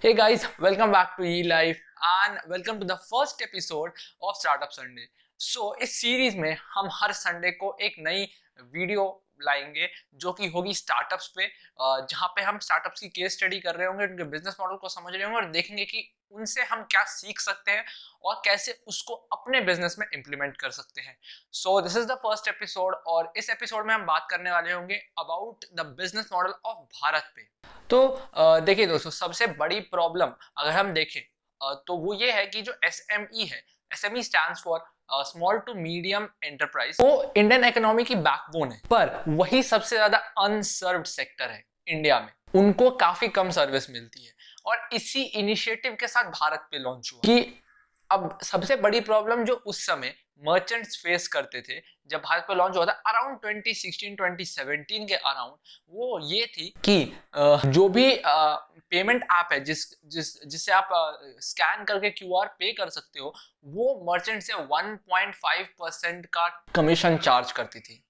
Hey guys, welcome back to eLife and welcome to the first episode of Startup Sunday. इस series में हम हर Sunday को एक नई वीडियो लाएंगे जो कि होगी स्टार्टअप्स पे, जहाँ पे हम स्टार्टअप्स की केस स्टडी कर रहे होंगे, उनके बिजनेस मॉडल को समझ रहे होंगे और देखेंगे कि उनसे हम क्या सीख सकते हैं और कैसे उसको अपने बिजनेस में इम्प्लीमेंट कर सकते हैं। This is the first episode और इस एपिसोड में हम बात करने वाले होंगे about the business model of Bharat पे। देखिए दोस्तों, सबसे बड़ी प्रॉब्लम अगर हम देखें तो वो ये है कि जो एसएमई है, SME stands for small to medium enterprise, वो इंडियन इकोनॉमी की बैकबोन है, पर वही सबसे ज्यादा अनसर्व्ड सेक्टर है इंडिया में। उनको काफी कम सर्विस मिलती है और इसी इनिशिएटिव के साथ भारत पे लॉन्च हुआ कि अब सबसे बड़ी प्रॉब्लम जो उस समय मर्चेंट्स फेस करते थे जब भारत पे लॉन्च हुआ था अराउंड 2016-2017 के अराउंड, वो ये थी कि जो भी पेमेंट ऐप है जिससे आप स्कैन करके क्यूआर पे कर सकते हो, वो मर्चेंट से 1.5% का कमीशन चार्ज करती थी।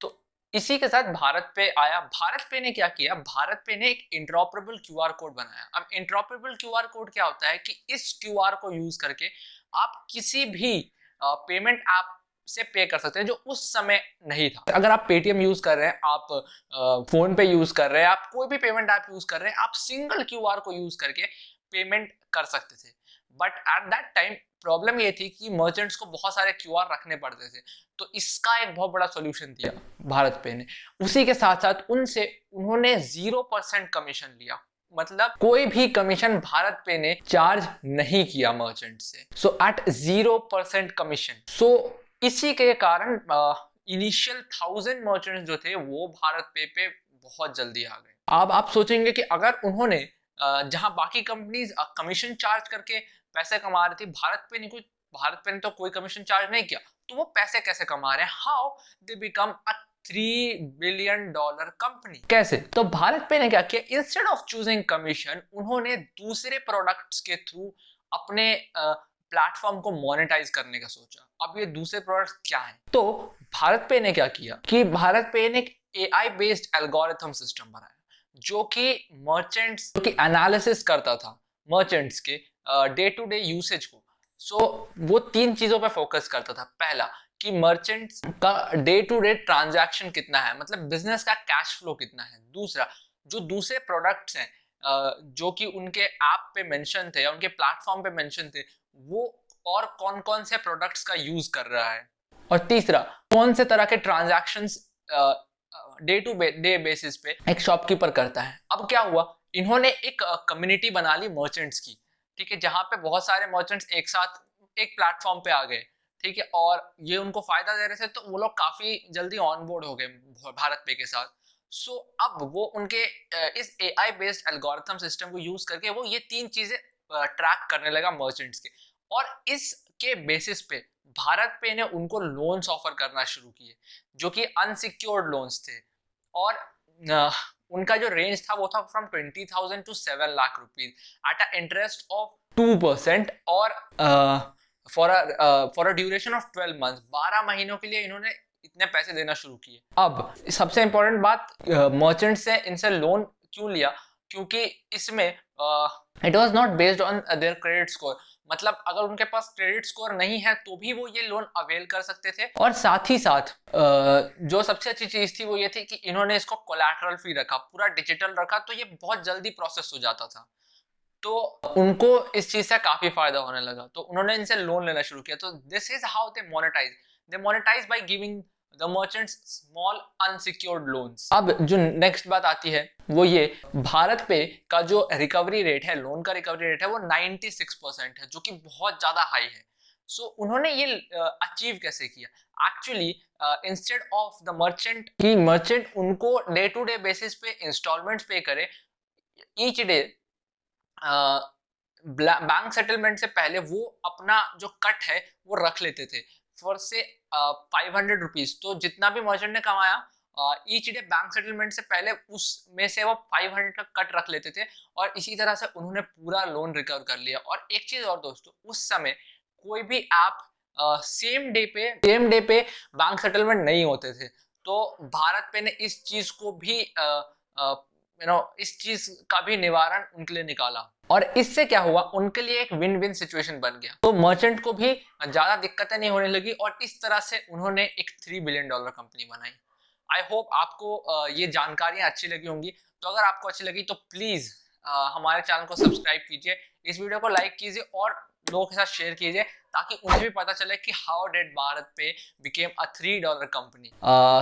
तो इसी के साथ भारत पे आया। भारत पे ने क्या किया, भारत पे ने एक इंटरऑपरेबल क्यूआर कोड बनाया। अब इंटरऑपरेबल क्यूआर कोड क्या होता है कि इस क्यूआर को यूज करके आप किसी भी पेमेंट ऐप से पे कर सकते हैं जो उस समय नहीं था। अगर आप पेटीएम यूज कर रहे हैं, आप फोन पे यूज कर रहे हैं, आप कोई भी पेमेंट ऐप यूज कर रहे हैं, आप सिंगल क्यूआर को यूज करके पेमेंट कर सकते थे। But at that time problem ये थी कि मर्चेंट्स को बहुत सारे क्यूआर रखने पड़ते थे, तो इसका एक बहुत बड़ा सॉल्यूशन दिया भारत पे ने। उसी के साथ साथ उन्होंने 0% कमीशन लिया, मतलब कोई भी कमीशन भारत पे ने चार्ज नहीं किया मर्चेंट से। सो एट 0% कमीशन। इसी के कारण इनिशियल 1000 मर्चेंट्स जो थे वो भारत पे बहुत जल्दी आ गए। अब आप सोचेंगे कि अगर उन्होंने जहां बाकी कंपनीज कमीशन चार्ज करके पैसे कमा रही थी, भारत पे ने तो कोई कमीशन चार्ज नहीं किया, तो वो पैसे कैसे कमा रहे हैं? How they become a $3 billion company? कैसे? तो भारत पे ने क्या किया, इंस्टेड ऑफ चूजिंग कमीशन, उन्होंने दूसरे प्रोडक्ट्स के थ्रू अपने प्लेटफॉर्म को मोनेटाइज करने का सोचा। अब ये दूसरे प्रोडक्ट्स क्या हैं? तो भारत पे ने क्या किया कि भारत पे ने एक एआई बेस्ड एल्गोरिथम सिस्टम बनाया जो कि मर्चेंट्स की एनालिसिस करता था, मर्चेंट्स के डे टू डे यूसेज को। वो 3 चीजों पे फोकस करता था। पहला कि मर्चेंट्स का डे टू डे ट्रांजैक्शन कितना है, मतलब बिजनेस का कैश फ्लो कितना है। दूसरा, जो दूसरे प्रोडक्ट्स हैं जो कि उनके ऐप पे मेंशन थे या उनके प्लेटफॉर्म पे मेंशन थे, वो और कौन कौन से प्रोडक्ट्स का यूज कर रहा है। और तीसरा, कौन से तरह के transactions day to day basis पे एक शॉपकीपर करता है। अब क्या हुआ, इन्होंने एक कम्युनिटी बना ली मर्चेंट्स की, ठीक है, जहां पे बहुत सारे मर्चेंट्स एक साथ एक प्लेटफॉर्म पे आ गए, ठीक है, और ये उनको फायदा दे रहे थे, तो वो लोग काफी जल्दी ऑन बोर्ड हो गए भारत पे के साथ। अब वो उनके इस एआई बेस्ड एल्गोरिथम सिस्टम को यूज करके वो ये 3 चीजें ट्रैक करने लगा मर्चेंट्स के, और इसके बेसिस पे भारत पे ने उनको लोन्स ऑफर करना शुरू किए जो कि अनसिक्योर्ड लोन्स थे। और उनका जो रेंज था वो था from 20,000 to 7 lakh rupees at a interest of 2%, और for a duration of 12 months, 12 महीनों के लिए इन्होंने इतने पैसे देना शुरू किए। अब सबसे इंपॉर्टेंट बात, मर्चेंट से इनसे लोन क्यों लिया? क्योंकि इसमें it was not based on their credit score, मतलब अगर उनके पास क्रेडिट स्कोर नहीं है तो भी वो ये लोन अवेल कर सकते थे। और साथ ही साथ जो सबसे अच्छी चीज थी वो ये थी कि इन्होंने इसको कोलैटरल फ्री रखा, पूरा डिजिटल रखा, तो ये बहुत जल्दी प्रोसेस हो जाता था। तो उनको इस चीज से काफी फायदा होने लगा, तो उन्होंने इनसे लोन लेना शुरू किया। तो this is how they monetize by giving the merchants small unsecured loans. अब जो नेक्स्ट बात आती है वो ये, भारत पे का जो रिकवरी रेट है, लोन का रिकवरी रेट है, वो 96% है, जो कि बहुत ज्यादा हाई है। उन्होंने ये अचीव कैसे किया? Actually instead of the merchant उनको डे टू डे बेसिस पे इंस्टॉलमेंट्स पे करे ईच डे, बैंक सेटलमेंट से पहले वो अपना जो कट है वो रख लेते थे फॉर से 500 रुपीज। तो जितना भी मर्चेंट ने कमाया ईच डे बैंक सेटलमेंट से पहले, उसमें से वो 500 का कट रख लेते थे, और इसी तरह से उन्होंने पूरा लोन रिकवर कर लिया। और एक चीज और दोस्तों, उस समय कोई भी ऐप सेम डे पे बैंक सेटलमेंट नहीं होते थे, तो भारत पे ने इस चीज को भी इस चीज का भी निवारण उनके लिए निकाला और इससे क्या हुआ, उनके लिए एक विन विन सिचुएशन बन गया। तो मर्चेंट को भी ज्यादा दिक्कतें नहीं होने लगी और इस तरह से उन्होंने एक $3 बिलियन कंपनी बनाई। आई होप आपको ये जानकारियां अच्छी लगी होंगी। तो अगर आपको अच्छी लगी तो प्लीज हमारे चैनल को सब्सक्राइब कीजिए, इस वीडियो को लाइक कीजिए और लोगों के साथ शेयर कीजिए ताकि उन्हें भी पता चले कि how did BharatPe became a $3 company.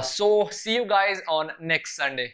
So see you guys on next Sunday.